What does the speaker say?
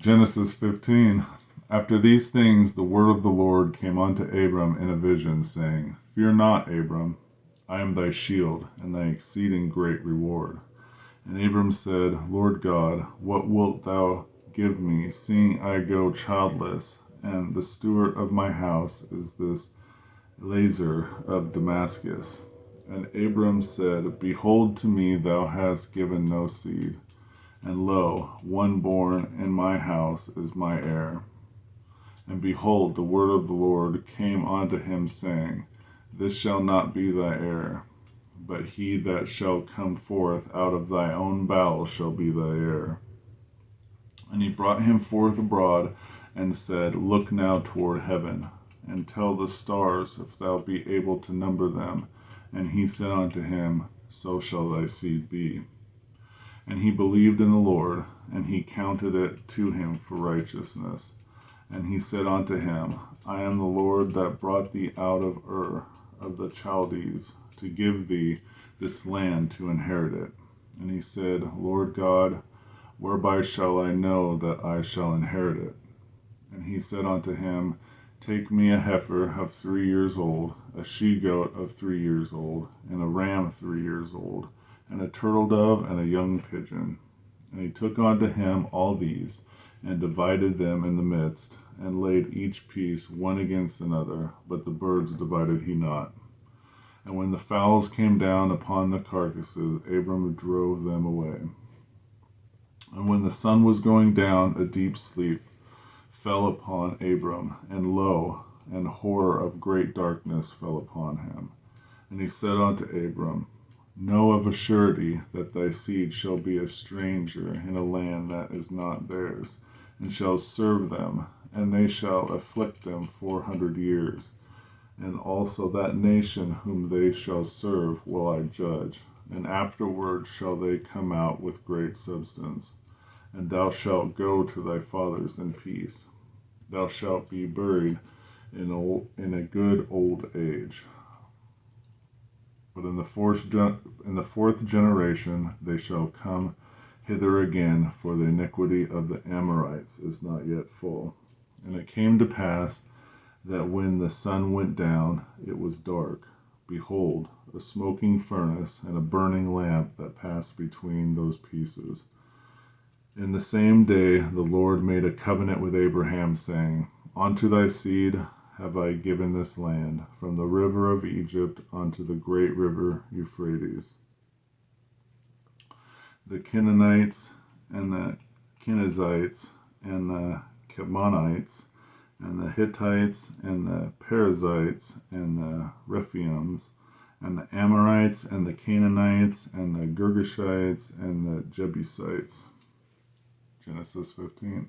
Genesis 15. After these things, the word of the Lord came unto Abram in a vision, saying, Fear not, Abram, I am thy shield, and thy exceeding great reward. And Abram said, Lord God, what wilt thou give me, seeing I go childless, and the steward of my house is this Eliezer of Damascus? And Abram said, Behold, to me thou hast given no seed, and lo, one born in my house is my heir. And behold, the word of the Lord came unto him, saying, This shall not be thy heir, but he that shall come forth out of thy own bowels shall be thy heir. And he brought him forth abroad, and said, Look now toward heaven, and tell the stars, if thou be able to number them. And he said unto him, So shall thy seed be. And he believed in the Lord, and he counted it to him for righteousness. And he said unto him, I am the Lord that brought thee out of Ur of the Chaldees, to give thee this land to inherit it. And he said, Lord God, whereby shall I know that I shall inherit it? And he said unto him, Take me a heifer of 3 years old, a she-goat of 3 years old, and a ram 3 years old, and a turtle dove, and a young pigeon. And he took unto him all these, and divided them in the midst, and laid each piece one against another, but the birds divided he not. And when the fowls came down upon the carcasses, Abram drove them away. And when the sun was going down, a deep sleep fell upon Abram, and lo, an horror of great darkness fell upon him. And he said unto Abram, Know of a surety that thy seed shall be a stranger in a land that is not theirs, and shall serve them, and they shall afflict them 400 years. And also that nation whom they shall serve will I judge, and afterward shall they come out with great substance. And thou shalt go to thy fathers in peace. Thou shalt be buried in a good old age. But in the fourth generation they shall come hither again, for the iniquity of the Amorites is not yet full. And it came to pass that when the sun went down, it was dark. Behold, a smoking furnace and a burning lamp that passed between those pieces. In the same day the Lord made a covenant with Abraham, saying, Unto thy seed have I given this land, from the river of Egypt unto the great river Euphrates. The Canaanites, and the Kenizzites, and the Chemonites, and the Hittites, and the Perizzites, and the Rephaims, and the Amorites, and the Canaanites, and the Girgashites, and the Jebusites. Genesis 15.